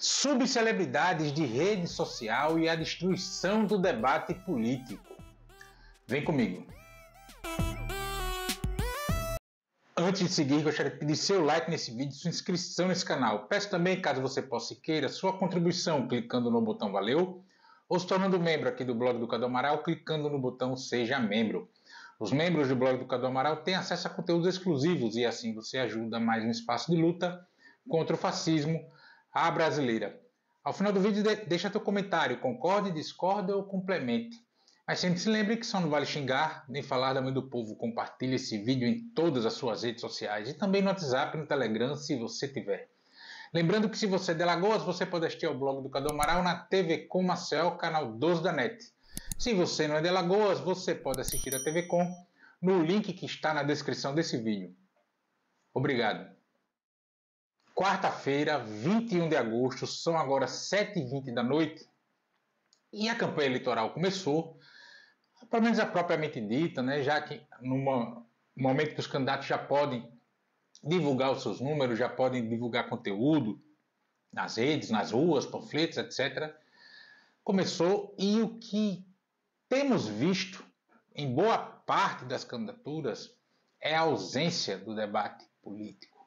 Subcelebridades de rede social e a destruição do debate político. Vem comigo. Antes de seguir, gostaria de pedir seu like nesse vídeo, sua inscrição nesse canal. Peço também, caso você possa e queira, sua contribuição clicando no botão Valeu ou se tornando membro aqui do blog do Cadu Amaral clicando no botão Seja Membro. Os membros do blog do Cadu Amaral têm acesso a conteúdos exclusivos e assim você ajuda mais um espaço de luta contra o fascismo à brasileira. Ao final do vídeo, deixa teu comentário, concorde, discorde ou complemente. Mas sempre se lembre que só não vale xingar, nem falar da mãe do povo. Compartilhe esse vídeo em todas as suas redes sociais e também no WhatsApp e no Telegram, se você tiver. Lembrando que se você é de Alagoas, você pode assistir ao blog do Cadu Amaral na TV Com Marcel, canal 12 da NET. Se você não é de Alagoas, você pode assistir a TV Com no link que está na descrição desse vídeo. Obrigado. Quarta-feira, 21 de agosto, são agora 7h20 da noite e a campanha eleitoral começou, pelo menos a propriamente dita, né, já que no momento que os candidatos já podem divulgar os seus números, já podem divulgar conteúdo nas redes, nas ruas, panfletos, etc. Começou e o que temos visto em boa parte das candidaturas é a ausência do debate político.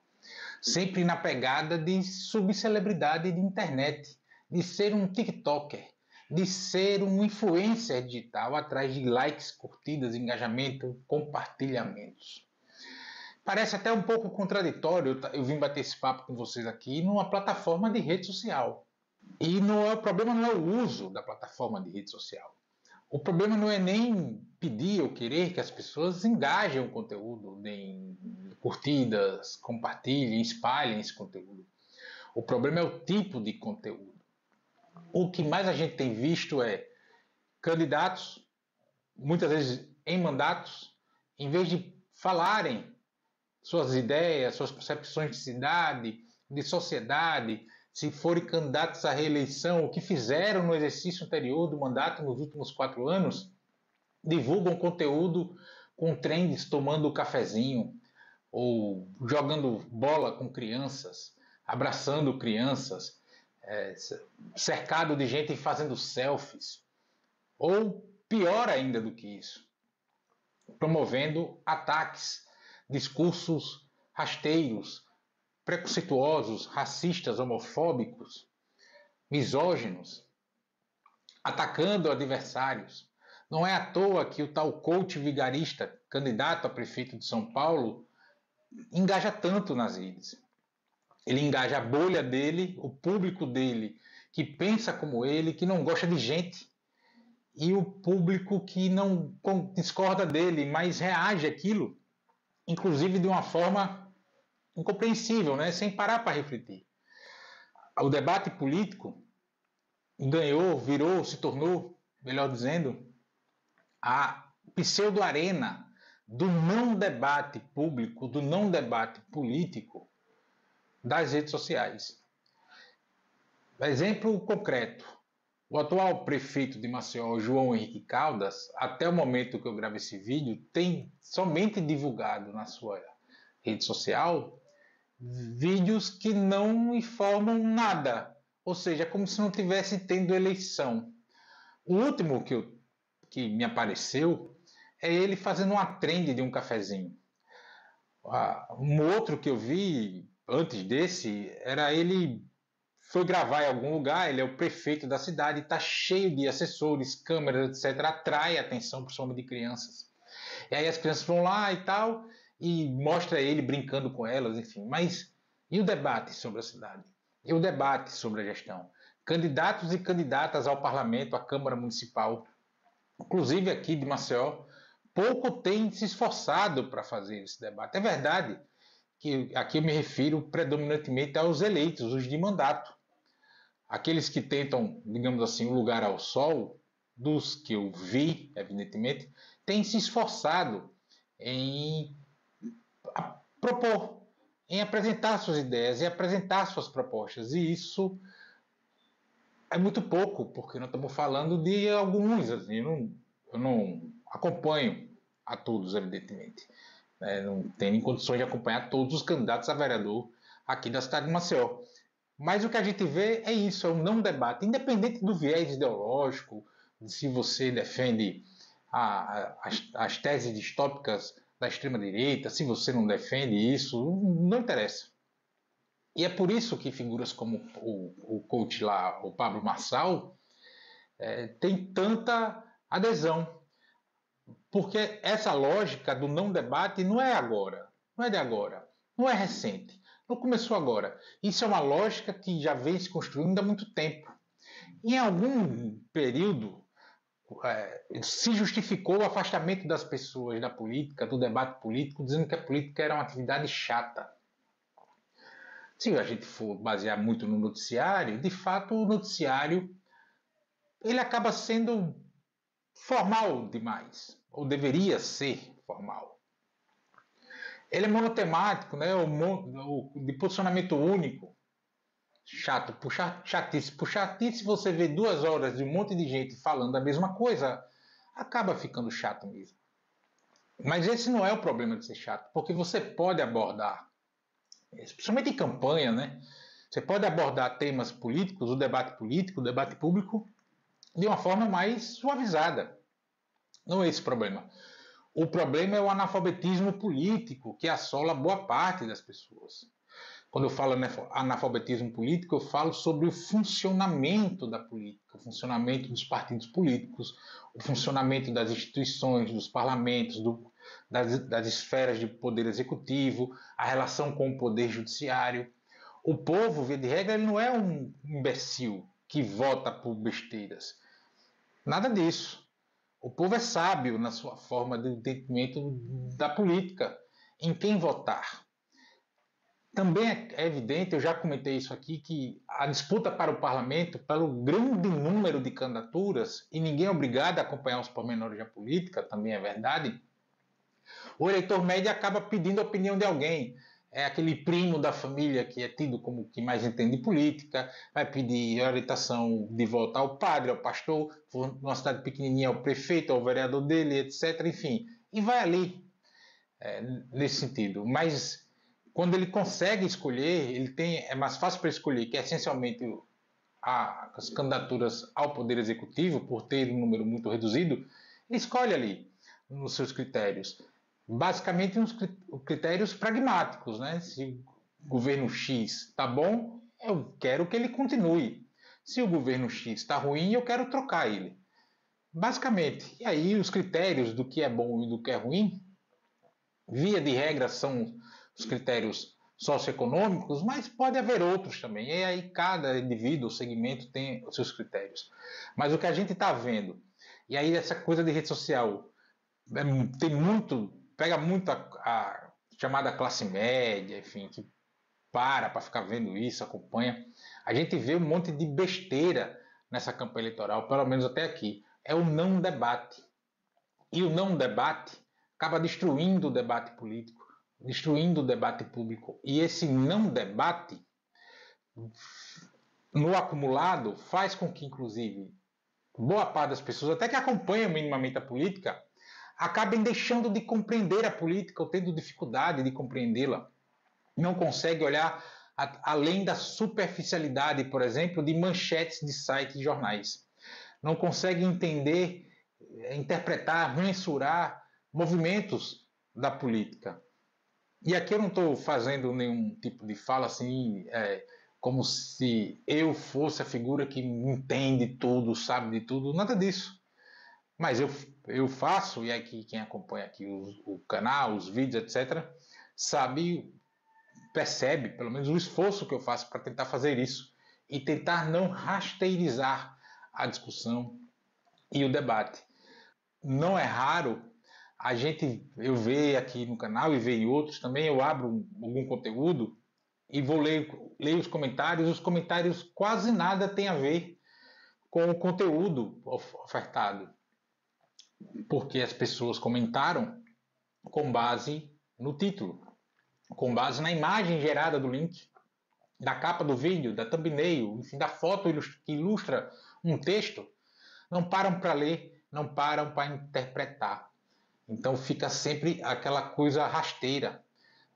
Sempre na pegada de subcelebridade de internet, de ser um TikToker, de ser um influencer digital atrás de likes, curtidas, engajamento, compartilhamentos. Parece até um pouco contraditório, eu vim bater esse papo com vocês aqui numa plataforma de rede social. E o problema não é o uso da plataforma de rede social. O problema não é nem pedir ou querer que as pessoas engajem o conteúdo, deem curtidas, compartilhem, espalhem esse conteúdo. O problema é o tipo de conteúdo. O que mais a gente tem visto é candidatos, muitas vezes em mandatos, em vez de falarem suas ideias, suas percepções de cidade, de sociedade, se forem candidatos à reeleição, o que fizeram no exercício anterior do mandato nos últimos 4 anos, divulgam conteúdo com trends tomando cafezinho, ou jogando bola com crianças, abraçando crianças, cercado de gente fazendo selfies, ou pior ainda do que isso, promovendo ataques, discursos rasteiros, preconceituosos, racistas, homofóbicos, misóginos, atacando adversários. Não é à toa que o tal coach vigarista, candidato a prefeito de São Paulo, engaja tanto nas redes. Ele engaja a bolha dele, o público dele, que pensa como ele, que não gosta de gente, e o público que não discorda dele, mas reage àquilo, inclusive de uma forma incompreensível, né? Sem parar para refletir. O debate político ganhou, virou, se tornou, melhor dizendo, a pseudo-arena do não debate público, do não debate político das redes sociais. Exemplo concreto. O atual prefeito de Maceió, João Henrique Caldas, até o momento que eu gravo esse vídeo, tem somente divulgado na sua rede social vídeos que não informam nada. Ou seja, é como se não tivesse tendo eleição. O último que me apareceu é ele fazendo uma trend de um cafezinho. Um outro que eu vi antes desse era ele foi gravar em algum lugar, ele é o prefeito da cidade, está cheio de assessores, câmeras, etc. Atrai a atenção, principalmente de crianças. E aí as crianças vão lá e tal, e mostra ele brincando com elas, enfim. Mas e o debate sobre a cidade? E o debate sobre a gestão? Candidatos e candidatas ao parlamento, à Câmara Municipal, inclusive aqui de Maceió, pouco têm se esforçado para fazer esse debate. É verdade que aqui eu me refiro predominantemente aos eleitos, os de mandato. Aqueles que tentam, digamos assim, um lugar ao sol, dos que eu vi, evidentemente, têm se esforçado em propor, em apresentar suas ideias e apresentar suas propostas. E isso é muito pouco, porque nós estamos falando de alguns. Assim, eu não acompanho a todos, evidentemente. Não tenho condições de acompanhar todos os candidatos a vereador aqui da cidade de Maceió. Mas o que a gente vê é isso, é um não debate, independente do viés ideológico, se você defende as teses distópicas da extrema-direita, se você não defende isso, não interessa. E é por isso que figuras como o coach lá, o Pablo Marçal, tem tanta adesão. Porque essa lógica do não debate não é agora, não é de agora, não é recente, não começou agora. Isso é uma lógica que já vem se construindo há muito tempo. Em algum período, se justificou o afastamento das pessoas da política, do debate político, dizendo que a política era uma atividade chata. Se a gente for basear muito no noticiário, de fato o noticiário ele acaba sendo formal demais, ou deveria ser formal. Ele é monotemático, né? De posicionamento único. Chato, chatice. Por chatice, você vê 2 horas de um monte de gente falando a mesma coisa, acaba ficando chato mesmo. Mas esse não é o problema de ser chato, porque você pode abordar, especialmente em campanha, né? Você pode abordar temas políticos, o debate público, de uma forma mais suavizada. Não é esse o problema. O problema é o analfabetismo político, que assola boa parte das pessoas. Quando eu falo analfabetismo político, eu falo sobre o funcionamento da política, o funcionamento dos partidos políticos, o funcionamento das instituições, dos parlamentos, das esferas de poder executivo, a relação com o poder judiciário. O povo, via de regra, ele não é um imbecil que vota por besteiras. Nada disso. O povo é sábio na sua forma de entendimento da política, em quem votar. Também é evidente, eu já comentei isso aqui, que a disputa para o parlamento, pelo grande número de candidaturas, e ninguém é obrigado a acompanhar os pormenores da política, também é verdade, o eleitor médio acaba pedindo a opinião de alguém. É aquele primo da família que é tido como que mais entende política, vai pedir orientação de voto ao padre, ao pastor, numa cidade pequenininha, ao prefeito, ao vereador dele, etc. Enfim, e vai ali, nesse sentido. Mas quando ele consegue escolher, é mais fácil para escolher, que é essencialmente as candidaturas ao Poder Executivo, por ter um número muito reduzido, ele escolhe ali, nos seus critérios. Basicamente, uns critérios pragmáticos, né? Se o governo X está bom, eu quero que ele continue. Se o governo X está ruim, eu quero trocar ele. Basicamente. E aí, os critérios do que é bom e do que é ruim, via de regra, são os critérios socioeconômicos, mas pode haver outros também. E aí, cada indivíduo, segmento, tem os seus critérios. Mas o que a gente está vendo, e aí, essa coisa de rede social, pega muito a chamada classe média, enfim, que para ficar vendo isso, acompanha. A gente vê um monte de besteira nessa campanha eleitoral, pelo menos até aqui. É o não debate. E o não debate acaba destruindo o debate político, destruindo o debate público. E esse não debate, no acumulado, faz com que, inclusive, boa parte das pessoas, até que acompanham minimamente a política, acabem deixando de compreender a política ou tendo dificuldade de compreendê-la. Não consegue olhar além da superficialidade, por exemplo, de manchetes de sites e jornais. Não consegue entender, interpretar, mensurar movimentos da política. E aqui eu não estou fazendo nenhum tipo de fala assim, como se eu fosse a figura que entende tudo, sabe de tudo, nada disso. Mas eu faço, e aqui quem acompanha aqui o canal, os vídeos, etc., percebe pelo menos o esforço que eu faço para tentar fazer isso e tentar não rasteirizar a discussão e o debate. Não é raro eu ver aqui no canal e ver em outros também, eu abro algum conteúdo e vou ler os comentários quase nada tem a ver com o conteúdo ofertado, porque as pessoas comentaram com base no título, com base na imagem gerada do link, da capa do vídeo, da thumbnail, enfim, da foto que ilustra um texto, não param para ler, não param para interpretar. Então fica sempre aquela coisa rasteira.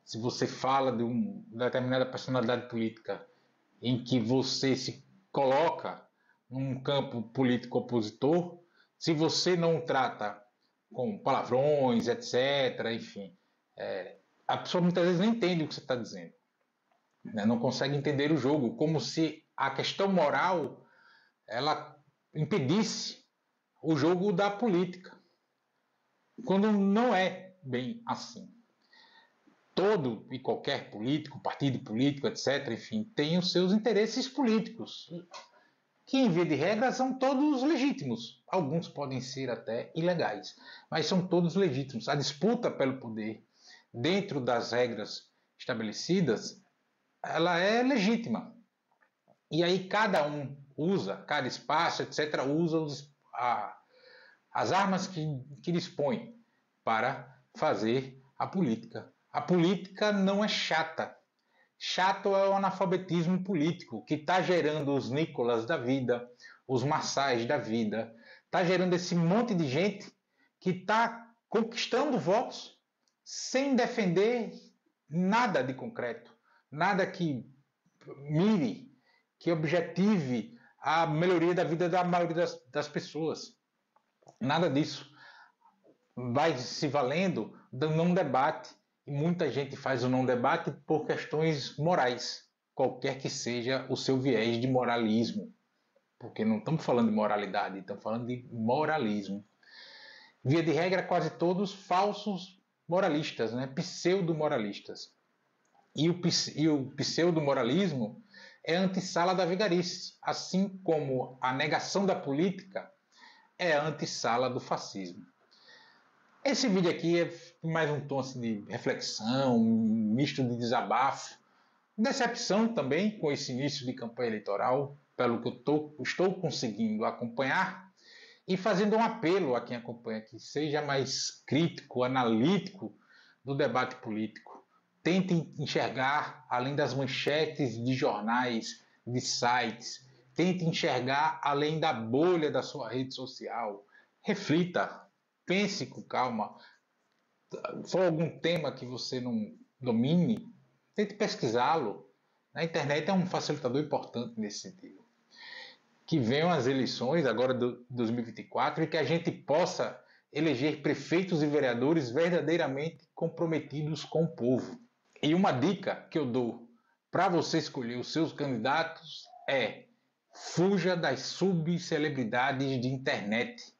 Se você fala de uma determinada personalidade política em que você se coloca num campo político opositor, se você não trata com palavrões, etc., enfim, a pessoa muitas vezes não entende o que você está dizendo, né? Não consegue entender o jogo, como se a questão moral ela impedisse o jogo da política, quando não é bem assim. Todo e qualquer político, partido político, etc., enfim, tem os seus interesses políticos, que, em via de regra, são todos legítimos. Alguns podem ser até ilegais, mas são todos legítimos. A disputa pelo poder, dentro das regras estabelecidas, ela é legítima. E aí cada um usa, cada espaço, etc., usa as armas que dispõe para fazer a política. A política não é chata. Chato é o analfabetismo político, que está gerando os Nicolas da vida, os Massais da vida, está gerando esse monte de gente que está conquistando votos sem defender nada de concreto, nada que mire, que objetive a melhoria da vida da maioria das pessoas. Nada disso. Vai se valendo do não debate. E muita gente faz o não debate por questões morais, qualquer que seja o seu viés de moralismo. Porque não estamos falando de moralidade, estamos falando de moralismo. Via de regra, quase todos falsos moralistas, né? Pseudo-moralistas. E o pseudo-moralismo é a antessala da vigarice, assim como a negação da política é a antessala do fascismo. Esse vídeo aqui é mais um tom assim, de reflexão, um misto de desabafo, decepção também com esse início de campanha eleitoral, pelo que eu estou conseguindo acompanhar, e fazendo um apelo a quem acompanha que seja mais crítico, analítico do debate político. Tente enxergar além das manchetes de jornais, de sites, tente enxergar além da bolha da sua rede social. Reflita. Pense com calma. Se for algum tema que você não domine, tente pesquisá-lo. A internet é um facilitador importante nesse sentido. Que venham as eleições agora de 2024 e que a gente possa eleger prefeitos e vereadores verdadeiramente comprometidos com o povo. E uma dica que eu dou para você escolher os seus candidatos é: fuja das subcelebridades de internet.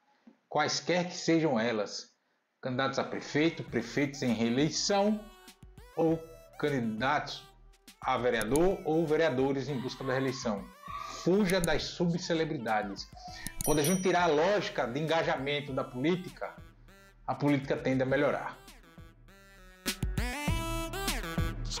Quaisquer que sejam elas, candidatos a prefeito, prefeitos em reeleição ou candidatos a vereador ou vereadores em busca da reeleição. Fuja das subcelebridades. Quando a gente tirar a lógica de engajamento da política, a política tende a melhorar.